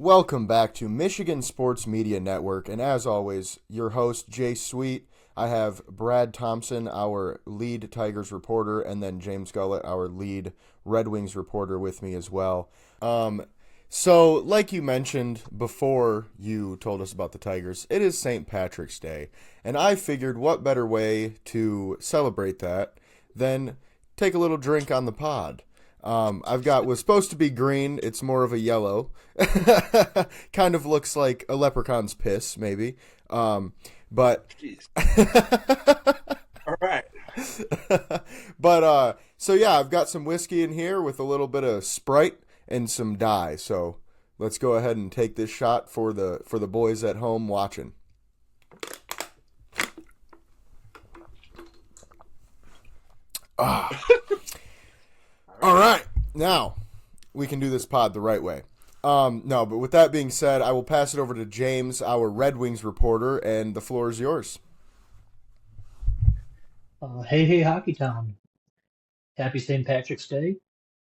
Welcome back to Michigan Sports Media Network, and as always, your host, Jay Sweet. I have Brad Thompson, our lead Tigers reporter, and then James Gullett, our lead Red Wings reporter, with me as well. So, like you mentioned before you told us about the Tigers, it is St. Patrick's Day, and I figured what better way to celebrate that than take a little drink on the pod. I've got was supposed to be green. It's more of a yellow. Kind of looks like a leprechaun's piss, maybe. But Jeez. All right. so yeah, I've got some whiskey in here with a little bit of Sprite and some dye. So let's go ahead and take this shot for the boys at home watching. Ah. All right, now we can do this pod the right way. No, but with that being said, I will pass it over to James, our Red Wings reporter, and the floor is yours. Hey, Hockey Town. Happy St. Patrick's Day.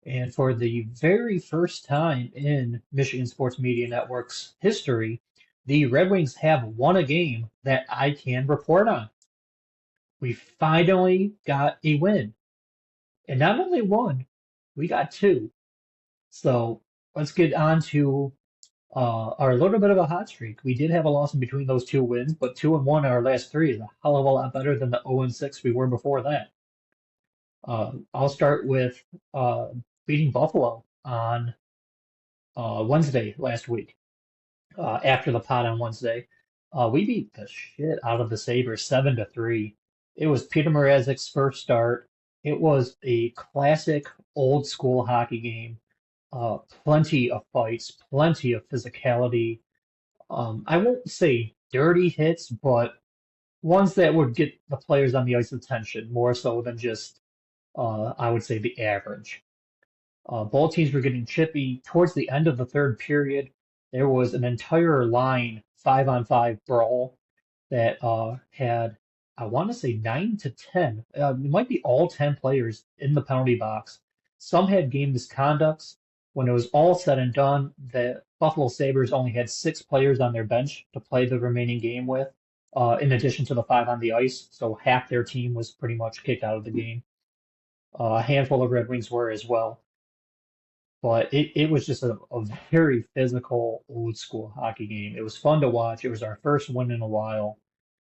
And for the very first time in Michigan Sports Media Network's history, the Red Wings have won a game that I can report on. We finally got a win. And not only one, we got two. So let's get on to our little bit of a hot streak. We did have a loss in between those two wins, but 2-1 our last three is a hell of a lot better than the 0-6 we were before that. I'll start with beating Buffalo on Wednesday last week. After the pot on Wednesday, we beat the shit out of the Sabres 7-3. It was Peter Mrazek's first start. It was a classic old school hockey game. Plenty of fights, plenty of physicality. I won't say dirty hits, but ones that would get the players on the ice attention more so than just I would say the average. Both teams were getting chippy. Towards the end of the third period, there was an entire line 5-on-5 brawl that had, I want to say, 9 to 10. It might be all 10 players in the penalty box. Some had game misconducts. When it was all said and done, the Buffalo Sabres only had 6 players on their bench to play the remaining game with, in addition to the 5 on the ice. So half their team was pretty much kicked out of the game. A handful of Red Wings were as well. But it was just a very physical, old school hockey game. It was fun to watch. It was our first win in a while.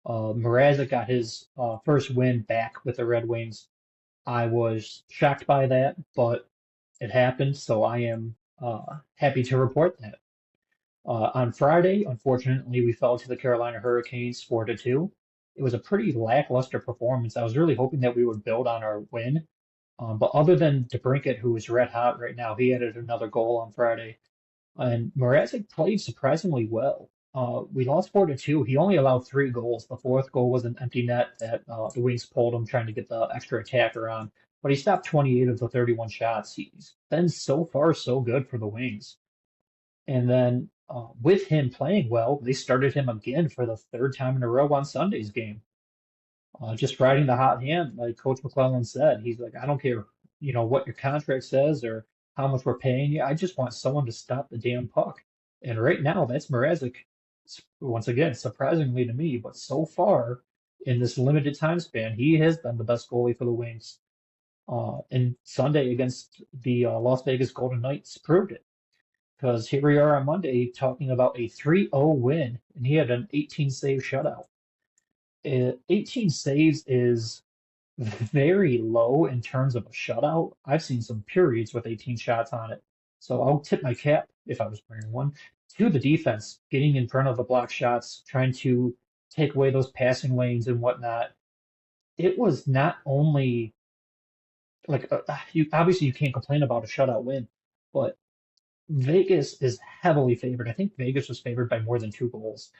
Mrazek got his first win back with the Red Wings. I was shocked by that, but it happened, so I am happy to report that. On Friday, unfortunately, we fell to the Carolina Hurricanes 4-2. It was a pretty lackluster performance. I was really hoping that we would build on our win. But other than DeBrincat, who is red hot right now, he added another goal on Friday. And Mrazek played surprisingly well. We lost 4-2. He only allowed 3 goals. The fourth goal was an empty net that the Wings pulled him trying to get the extra attacker on. But he stopped 28 of the 31 shots. He's been so far so good for the Wings. And then with him playing well, they started him again for the third time in a row on Sunday's game. Just riding the hot hand, like Coach McClellan said. He's like, I don't care, what your contract says or how much we're paying you. I just want someone to stop the damn puck. And right now, that's Mrazek. Once again, surprisingly to me, but so far in this limited time span, he has been the best goalie for the Wings. And Sunday against the Las Vegas Golden Knights proved it. Because here we are on Monday talking about a 3-0 win, and he had an 18 save shutout. 18 saves is very low in terms of a shutout. I've seen some periods with 18 shots on it. So I'll tip my cap, if I was wearing one, to the defense, getting in front of the block shots, trying to take away those passing lanes and whatnot. It was not only like you obviously you can't complain about a shutout win, but Vegas is heavily favored. I think Vegas was favored by more than 2 goals,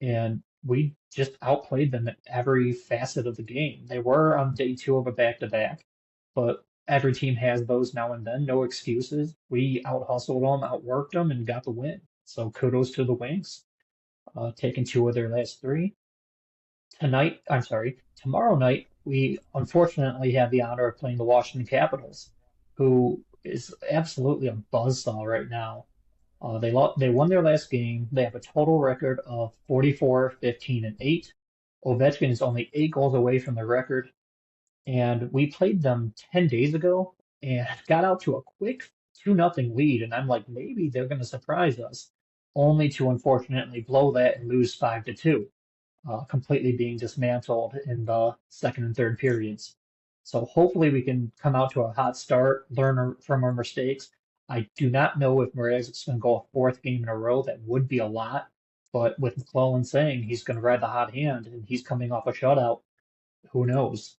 and we just outplayed them at every facet of the game. They were on day two of a back-to-back, but every team has those now and then. No excuses. We out-hustled them, outworked them, and got the win. So kudos to the Wings, taking 2 of their last 3. Tomorrow night, we unfortunately have the honor of playing the Washington Capitals, who is absolutely a buzzsaw right now. They won their last game. They have a total record of 44, 15, and 8. Ovechkin is only 8 goals away from the record. And we played them 10 days ago and got out to a quick 2-0 lead. And I'm like, maybe they're going to surprise us, only to unfortunately blow that and lose 5-2, completely being dismantled in the second and third periods. So hopefully we can come out to a hot start, from our mistakes. I do not know if Mrazek's going to go a fourth game in a row. That would be a lot. But with McClellan saying he's going to ride the hot hand and he's coming off a shutout, who knows?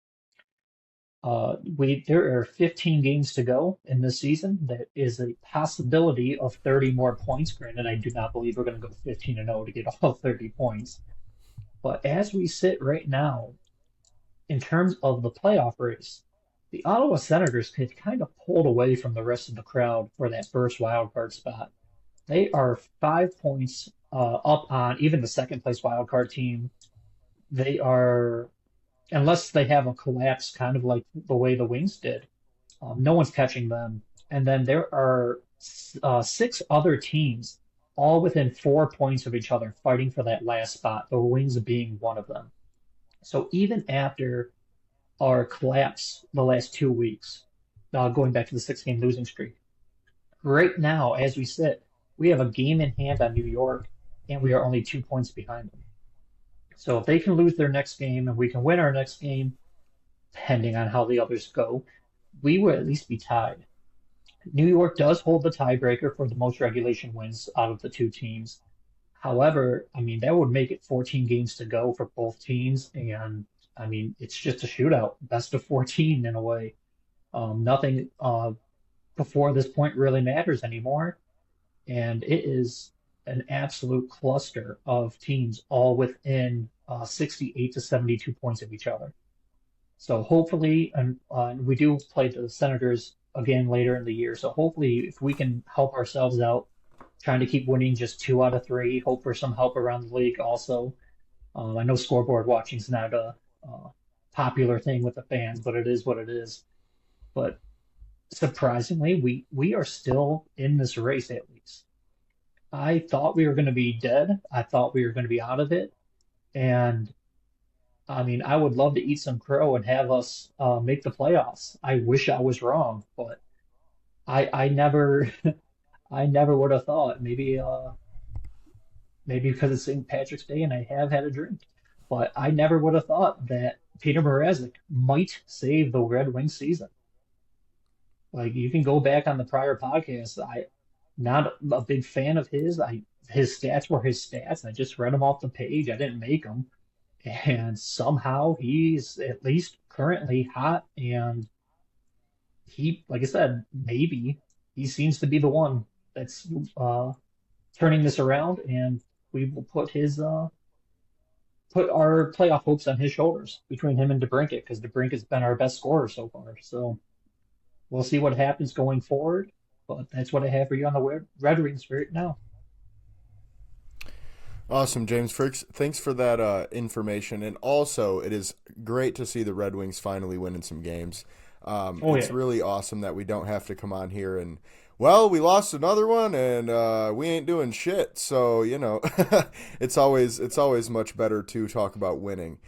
There are 15 games to go in this season. There is a possibility of 30 more points. Granted, I do not believe we're going to go 15-0 to get all 30 points. But as we sit right now, in terms of the playoff race, the Ottawa Senators have kind of pulled away from the rest of the crowd for that first wild card spot. They are 5 points up on even the second place wild card team. They are, unless they have a collapse, kind of like the way the Wings did. No one's catching them. And then there are 6 other teams, all within 4 points of each other, fighting for that last spot, the Wings being one of them. So even after our collapse the last 2 weeks, going back to the 6 game losing streak, right now, as we sit, we have a game in hand on New York, and we are only 2 points behind them. So if they can lose their next game and we can win our next game, depending on how the others go, we will at least be tied. New York does hold the tiebreaker for the most regulation wins out of the two teams. However, I mean, that would make it 14 games to go for both teams. And I mean, it's just a shootout, best of 14 in a way. Nothing before this point really matters anymore. And it is an absolute cluster of teams all within 68 to 72 points of each other. So hopefully, and we do play the Senators again later in the year. So hopefully, if we can help ourselves out, trying to keep winning just 2 out of 3, hope for some help around the league also. I know scoreboard watching is not a popular thing with the fans, but it is what it is. But surprisingly, we are still in this race at least. I thought we were going to be dead. I thought we were going to be out of it. And I mean, I would love to eat some crow and have us make the playoffs. I wish I was wrong, but I never I never would have thought. Maybe because it's St. Patrick's Day and I have had a drink, but I never would have thought that Peter Mrazek might save the Red Wings season. Like you can go back on the prior podcast. I not a big fan of his. His stats were his stats. I just read them off the page. I didn't make them, and somehow he's at least currently hot. And he, like I said, maybe he seems to be the one that's turning this around, and we will put our playoff hopes on his shoulders between him and DeBrincat because DeBrincat's been our best scorer so far. So we'll see what happens going forward. But that's what I have for you on the Red Wings right now. Awesome, James. Thanks for that information. And also, it is great to see the Red Wings finally winning some games. It's really awesome that we don't have to come on here and, well, we lost another one and we ain't doing shit. So, it's always much better to talk about winning.